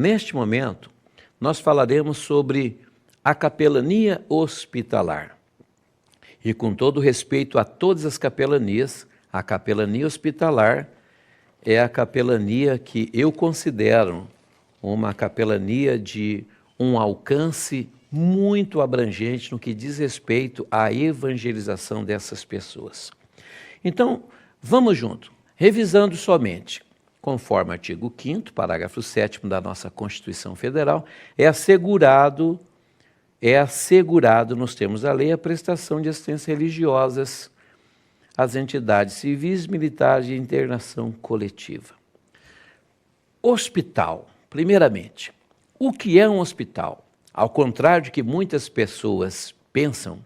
neste momento, nós falaremos sobre a capelania hospitalar. E com todo respeito a todas as capelanias, a capelania hospitalar é a capelania que eu considero uma capelania de um alcance muito abrangente no que diz respeito à evangelização dessas pessoas. Então, vamos junto, revisando somente. Conforme artigo 5º, parágrafo 7º da nossa Constituição Federal, é assegurado nos termos da lei a prestação de assistências religiosas às entidades civis, militares e internação coletiva. Hospital, primeiramente. O que é um hospital? Ao contrário de que muitas pessoas pensam,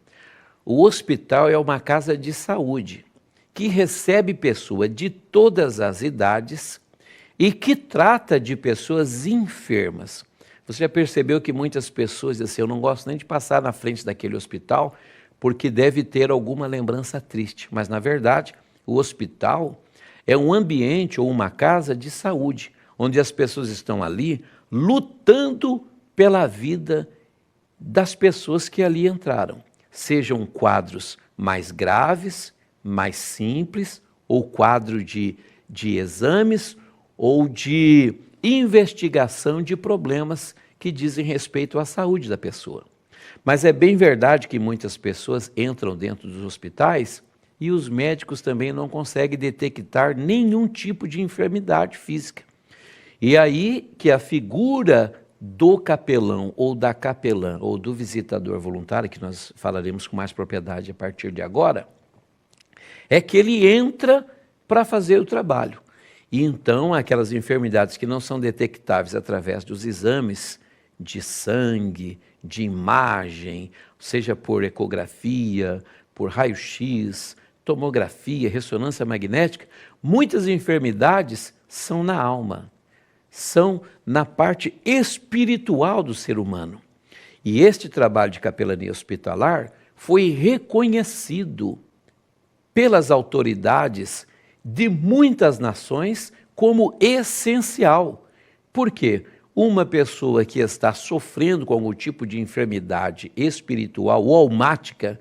o hospital é uma casa de saúde que recebe pessoas de todas as idades e que trata de pessoas enfermas. Você já percebeu que muitas pessoas dizem assim, eu não gosto nem de passar na frente daquele hospital porque deve ter alguma lembrança triste. Mas, na verdade, o hospital é um ambiente ou uma casa de saúde, onde as pessoas estão ali lutando pela vida das pessoas que ali entraram. Sejam quadros mais graves, mais simples, ou quadro de exames, ou de investigação de problemas que dizem respeito à saúde da pessoa. Mas é bem verdade que muitas pessoas entram dentro dos hospitais e os médicos também não conseguem detectar nenhum tipo de enfermidade física. E aí que a figura do capelão ou da capelã ou do visitador voluntário, que nós falaremos com mais propriedade a partir de agora, é que ele entra para fazer o trabalho. E então aquelas enfermidades que não são detectáveis através dos exames de sangue, de imagem, seja por ecografia, por raio-x, tomografia, ressonância magnética, muitas enfermidades são na alma, são na parte espiritual do ser humano. E este trabalho de capelania hospitalar foi reconhecido pelas autoridades de muitas nações como essencial. Por quê? Uma pessoa que está sofrendo com algum tipo de enfermidade espiritual ou almática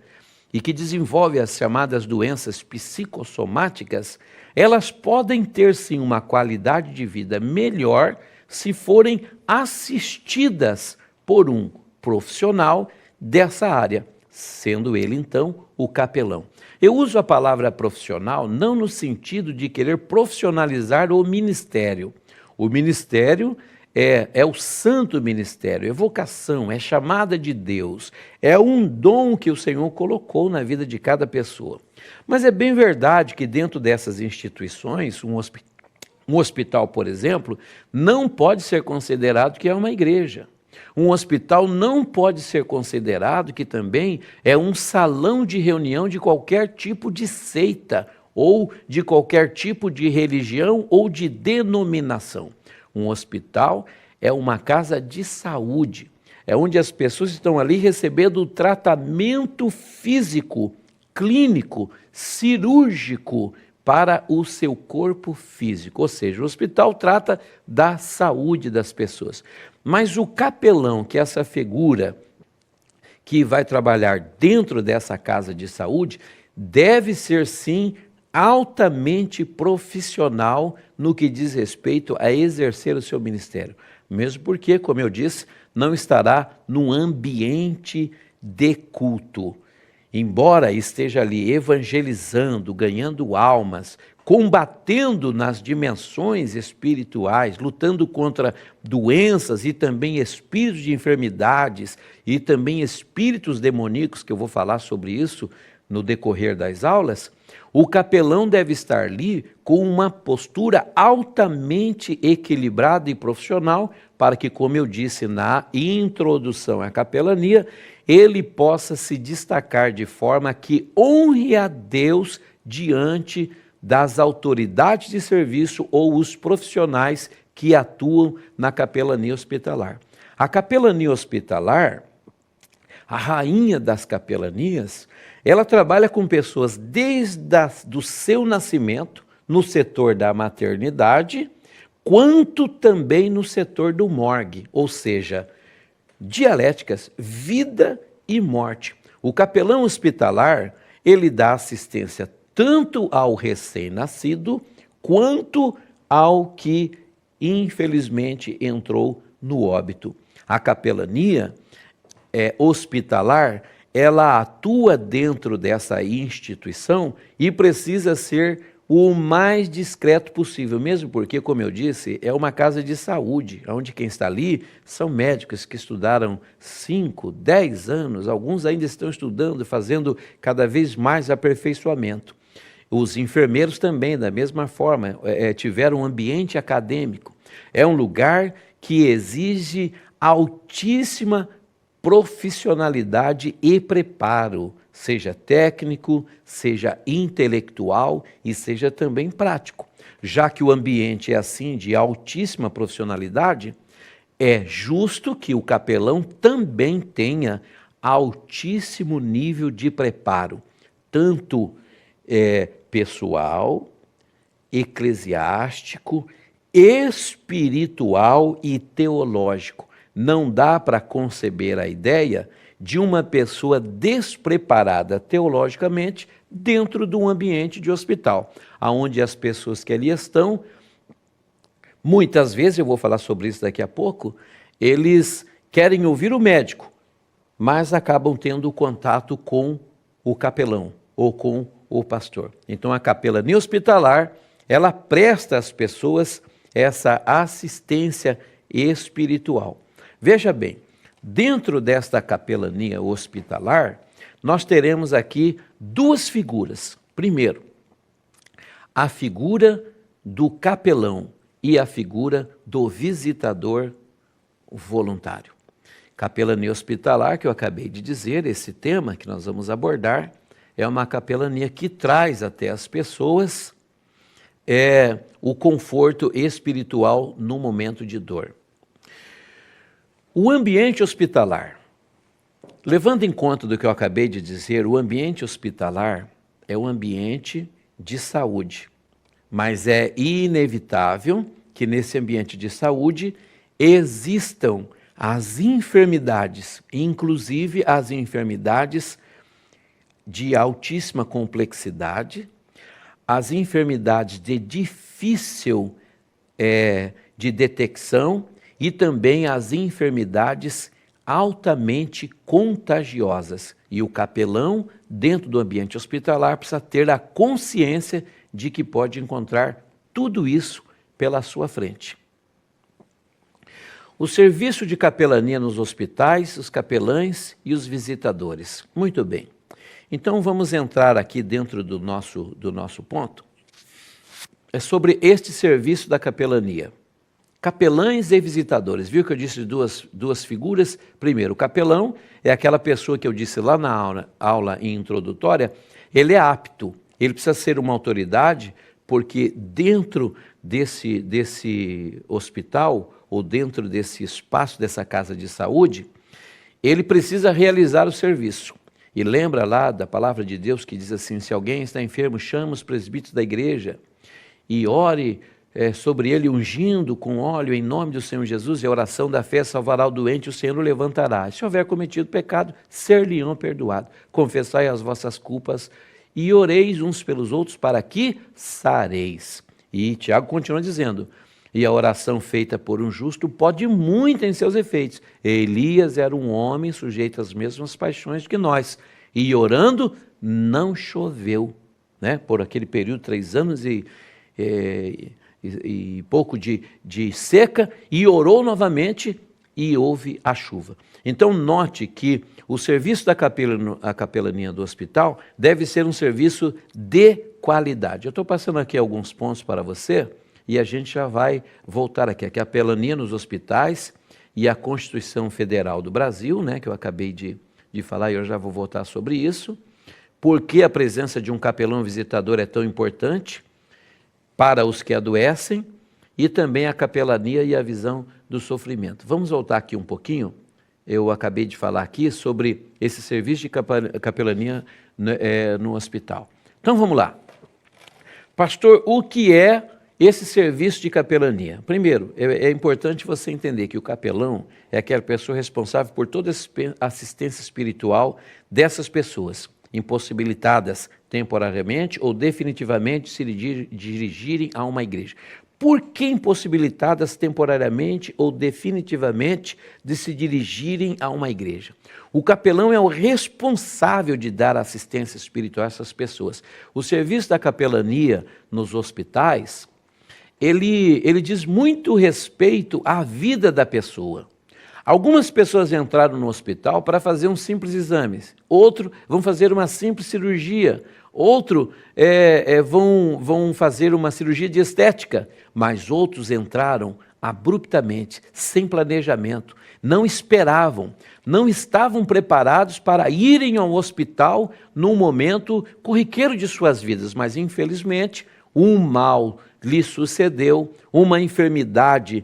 e que desenvolve as chamadas doenças psicossomáticas, elas podem ter sim uma qualidade de vida melhor se forem assistidas por um profissional dessa área, sendo ele então o capelão. Eu uso a palavra profissional não no sentido de querer profissionalizar o ministério. O ministério é o santo ministério, é vocação, é chamada de Deus, é um dom que o Senhor colocou na vida de cada pessoa. Mas é bem verdade que dentro dessas instituições, um hospital, por exemplo, não pode ser considerado que é uma igreja. Um hospital não pode ser considerado que também é um salão de reunião de qualquer tipo de seita ou de qualquer tipo de religião ou de denominação. Um hospital é uma casa de saúde, é onde as pessoas estão ali recebendo o tratamento físico, clínico, cirúrgico para o seu corpo físico. Ou seja, o hospital trata da saúde das pessoas. Mas o capelão, que é essa figura que vai trabalhar dentro dessa casa de saúde, deve ser sim altamente profissional no que diz respeito a exercer o seu ministério. Mesmo porque, como eu disse, não estará num ambiente de culto. Embora esteja ali evangelizando, ganhando almas, combatendo nas dimensões espirituais, lutando contra doenças e também espíritos de enfermidades e também espíritos demoníacos, que eu vou falar sobre isso no decorrer das aulas, o capelão deve estar ali com uma postura altamente equilibrada e profissional para que, como eu disse na introdução à capelania, ele possa se destacar de forma que honre a Deus diante das autoridades de serviço ou os profissionais que atuam na capelania hospitalar. A capelania hospitalar, a rainha das capelanias, ela trabalha com pessoas desde o seu nascimento, no setor da maternidade, quanto também no setor do morgue, ou seja, dialéticas, vida e morte. O capelão hospitalar, ele dá assistência tanto ao recém-nascido, quanto ao que, infelizmente, entrou no óbito. A capelania hospitalar, ela atua dentro dessa instituição e precisa ser o mais discreto possível, mesmo porque, como eu disse, é uma casa de saúde, onde quem está ali são médicos que estudaram 5, 10 anos, alguns ainda estão estudando, fazendo cada vez mais aperfeiçoamento. Os enfermeiros também, da mesma forma, tiveram um ambiente acadêmico. É um lugar que exige altíssima profissionalidade e preparo, seja técnico, seja intelectual e seja também prático. Já que o ambiente é assim de altíssima profissionalidade, é justo que o capelão também tenha altíssimo nível de preparo, tanto pessoal, eclesiástico, espiritual e teológico. Não dá para conceber a ideia de uma pessoa despreparada teologicamente dentro de um ambiente de hospital, onde as pessoas que ali estão, muitas vezes, eu vou falar sobre isso daqui a pouco, eles querem ouvir o médico, mas acabam tendo contato com o capelão ou com o pastor. Então a capelania hospitalar, ela presta às pessoas essa assistência espiritual. Veja bem, dentro desta capelania hospitalar, nós teremos aqui duas figuras. Primeiro, a figura do capelão e a figura do visitador voluntário. Capelania hospitalar, que eu acabei de dizer, esse tema que nós vamos abordar, é uma capelania que traz até as pessoas o conforto espiritual no momento de dor. O ambiente hospitalar, levando em conta do que eu acabei de dizer, o ambiente hospitalar é um ambiente de saúde, mas é inevitável que nesse ambiente de saúde existam as enfermidades, inclusive as enfermidades de altíssima complexidade, as enfermidades de difícil de detecção e também as enfermidades altamente contagiosas. E o capelão, dentro do ambiente hospitalar, precisa ter a consciência de que pode encontrar tudo isso pela sua frente. O serviço de capelania nos hospitais, os capelães e os visitadores. Muito bem. Então vamos entrar aqui dentro do nosso ponto. É sobre este serviço da capelania. Capelães e visitadores. Viu que eu disse duas figuras? Primeiro, o capelão é aquela pessoa que eu disse lá na aula introdutória, ele é apto, ele precisa ser uma autoridade, porque dentro desse hospital, ou dentro desse espaço, dessa casa de saúde, ele precisa realizar o serviço. E lembra lá da palavra de Deus que diz assim, se alguém está enfermo, chama os presbíteros da igreja e ore sobre ele ungindo com óleo em nome do Senhor Jesus, e a oração da fé salvará o doente, o Senhor o levantará. Se houver cometido pecado, ser-lhe-ão perdoado. Confessai as vossas culpas e oreis uns pelos outros para que sareis. E Tiago continua dizendo, e a oração feita por um justo pode muito em seus efeitos. Elias era um homem sujeito às mesmas paixões que nós, e orando não choveu, né? Por aquele período, 3 anos e pouco de seca, e orou novamente e houve a chuva. Então note que o serviço da capelania do hospital deve ser um serviço de qualidade. Eu estou passando aqui alguns pontos para você e a gente já vai voltar aqui. A capelania nos hospitais e a Constituição Federal do Brasil, né, que eu acabei de falar e eu já vou voltar sobre isso. Por que a presença de um capelão visitador é tão importante para os que adoecem, e também a capelania e a visão do sofrimento. Vamos voltar aqui um pouquinho. Eu acabei de falar aqui sobre esse serviço de capelania no hospital. Então vamos lá. Pastor, o que é esse serviço de capelania? Primeiro, é importante você entender que o capelão é aquela pessoa responsável por toda a assistência espiritual dessas pessoas, impossibilitadas temporariamente ou definitivamente se dirigirem a uma igreja. Por que impossibilitadas temporariamente ou definitivamente de se dirigirem a uma igreja? O capelão é o responsável de dar assistência espiritual a essas pessoas. O serviço da capelania nos hospitais, ele diz muito respeito à vida da pessoa. Algumas pessoas entraram no hospital para fazer um simples exame, outros vão fazer uma simples cirurgia, outros vão fazer uma cirurgia de estética, mas outros entraram abruptamente, sem planejamento, não esperavam, não estavam preparados para irem ao hospital num momento corriqueiro de suas vidas, mas infelizmente um mal lhe sucedeu, uma enfermidade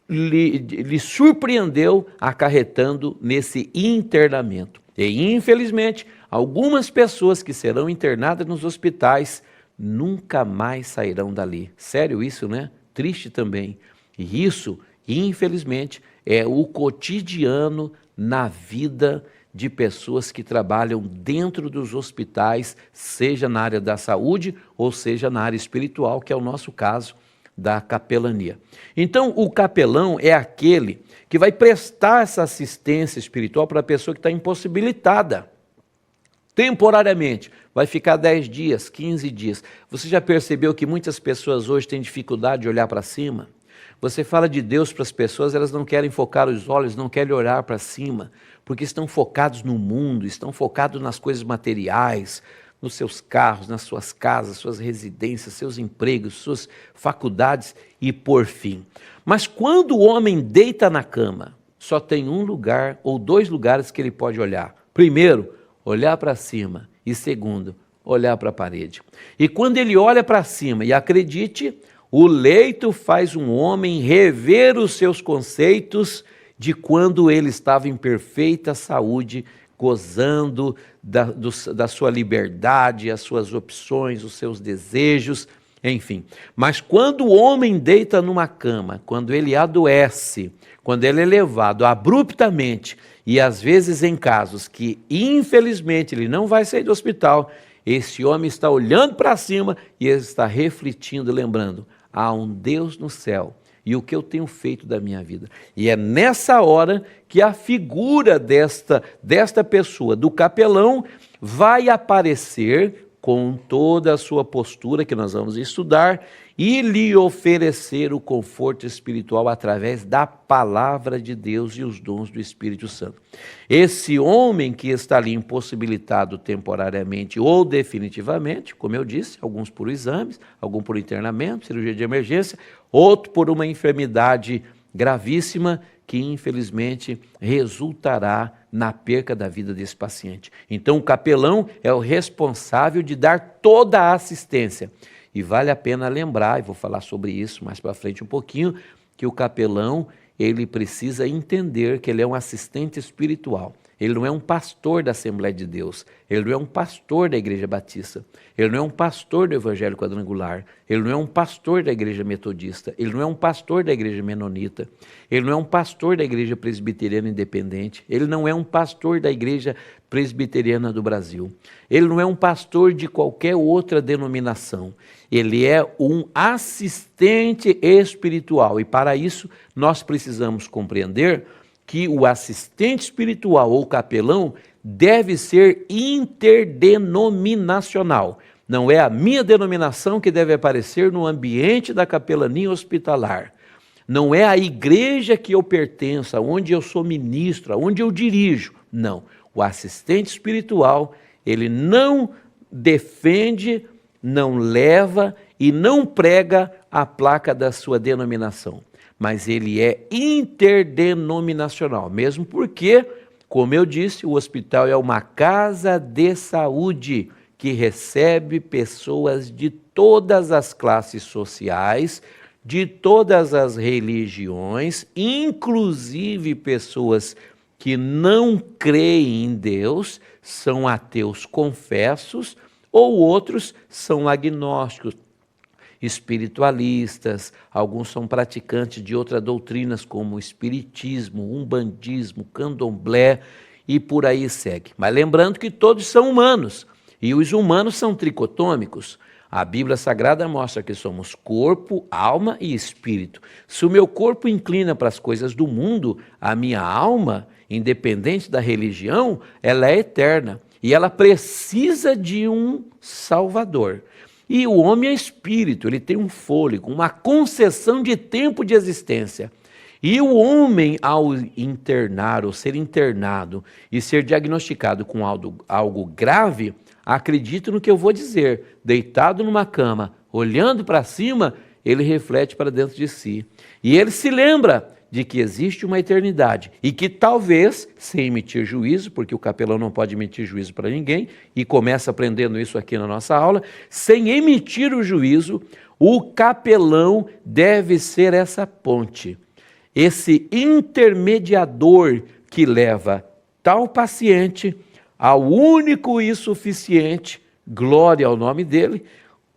lhe surpreendeu, acarretando nesse internamento. E, infelizmente, algumas pessoas que serão internadas nos hospitais nunca mais sairão dali. Sério isso, né? Triste também. E isso, infelizmente, é o cotidiano na vida de pessoas que trabalham dentro dos hospitais, seja na área da saúde ou seja na área espiritual, que é o nosso caso da capelania. Então, o capelão é aquele que vai prestar essa assistência espiritual para a pessoa que está impossibilitada temporariamente. Vai ficar 10 dias, 15 dias. Você já percebeu que muitas pessoas hoje têm dificuldade de olhar para cima? Você fala de Deus para as pessoas, elas não querem focar os olhos, não querem olhar para cima, porque estão focados no mundo, estão focados nas coisas materiais, nos seus carros, nas suas casas, suas residências, seus empregos, suas faculdades e por fim. Mas quando o homem deita na cama, só tem um lugar ou 2 lugares que ele pode olhar. Primeiro, olhar para cima e segundo, olhar para a parede. E quando ele olha para cima, e acredite, o leito faz um homem rever os seus conceitos de quando ele estava em perfeita saúde, gozando da sua liberdade, as suas opções, os seus desejos, enfim. Mas quando o homem deita numa cama, quando ele adoece, quando ele é levado abruptamente, e às vezes em casos que infelizmente ele não vai sair do hospital, esse homem está olhando para cima e ele está refletindo, lembrando, há um Deus no céu. E o que eu tenho feito da minha vida. E é nessa hora que a figura desta pessoa, do capelão, vai aparecer com toda a sua postura, que nós vamos estudar, e lhe oferecer o conforto espiritual através da palavra de Deus e os dons do Espírito Santo. Esse homem que está ali impossibilitado temporariamente ou definitivamente, como eu disse, alguns por exames, alguns por internamento, cirurgia de emergência, outro por uma enfermidade gravíssima que infelizmente resultará na perca da vida desse paciente. Então o capelão é o responsável de dar toda a assistência. E vale a pena lembrar, e vou falar sobre isso mais para frente um pouquinho, que o capelão, ele precisa entender que ele é um assistente espiritual. Ele não é um pastor da Assembleia de Deus, ele não é um pastor da Igreja Batista, ele não é um pastor do Evangelho Quadrangular, ele não é um pastor da Igreja Metodista, ele não é um pastor da Igreja Menonita, ele não é um pastor da Igreja Presbiteriana Independente, ele não é um pastor da Igreja Presbiteriana do Brasil, ele não é um pastor de qualquer outra denominação, ele é um assistente espiritual e para isso nós precisamos compreender que o assistente espiritual ou capelão deve ser interdenominacional. Não é a minha denominação que deve aparecer no ambiente da capelania hospitalar. Não é a igreja que eu pertenço, onde eu sou ministro, onde eu dirijo. Não. O assistente espiritual, ele não defende, não leva e não prega a placa da sua denominação. Mas ele é interdenominacional, mesmo porque, como eu disse, o hospital é uma casa de saúde que recebe pessoas de todas as classes sociais, de todas as religiões, inclusive pessoas que não creem em Deus, são ateus confessos, ou outros são agnósticos. espiritualistas, alguns são praticantes de outras doutrinas como espiritismo, umbandismo, candomblé e por aí segue. Mas lembrando que todos são humanos e os humanos são tricotômicos. A Bíblia Sagrada mostra que somos corpo, alma e espírito. Se o meu corpo inclina para as coisas do mundo, a minha alma, independente da religião, ela é eterna e ela precisa de um Salvador. E o homem é espírito, ele tem um fôlego, uma concessão de tempo de existência. E o homem, ao internar ou ser internado e ser diagnosticado com algo grave, acredito no que eu vou dizer, deitado numa cama, olhando para cima, ele reflete para dentro de si. E ele se lembra de que existe uma eternidade e que talvez, sem emitir juízo, porque o capelão não pode emitir juízo para ninguém, e começa aprendendo isso aqui na nossa aula, sem emitir o juízo, o capelão deve ser essa ponte, esse intermediador que leva tal paciente ao único e suficiente, glória ao nome dele,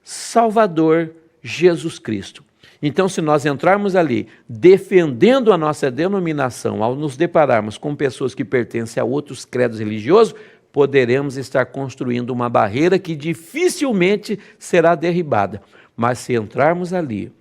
Salvador Jesus Cristo. Então, se nós entrarmos ali defendendo a nossa denominação, ao nos depararmos com pessoas que pertencem a outros credos religiosos, poderemos estar construindo uma barreira que dificilmente será derribada. Mas se entrarmos ali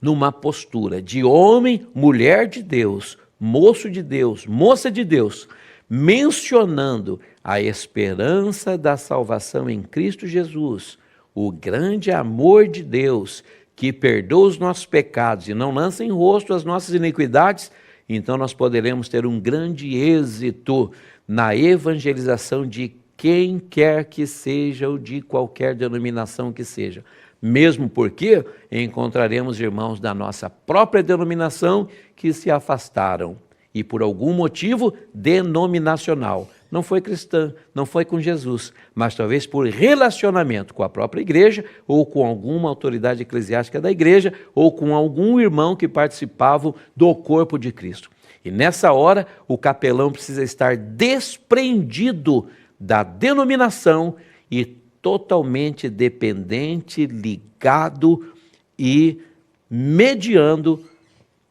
numa postura de homem, mulher de Deus, moço de Deus, moça de Deus, mencionando a esperança da salvação em Cristo Jesus, o grande amor de Deus, que perdoa os nossos pecados e não lança em rosto as nossas iniquidades, então nós poderemos ter um grande êxito na evangelização de quem quer que seja ou de qualquer denominação que seja. Mesmo porque encontraremos irmãos da nossa própria denominação que se afastaram e por algum motivo denominacional. Não foi cristã, não foi com Jesus, mas talvez por relacionamento com a própria igreja, ou com alguma autoridade eclesiástica da igreja, ou com algum irmão que participava do corpo de Cristo. E nessa hora, o capelão precisa estar desprendido da denominação e totalmente dependente, ligado e mediando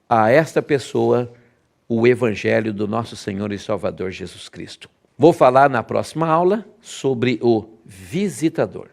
a esta pessoa o Evangelho do nosso Senhor e Salvador Jesus Cristo. Vou falar na próxima aula sobre o visitador.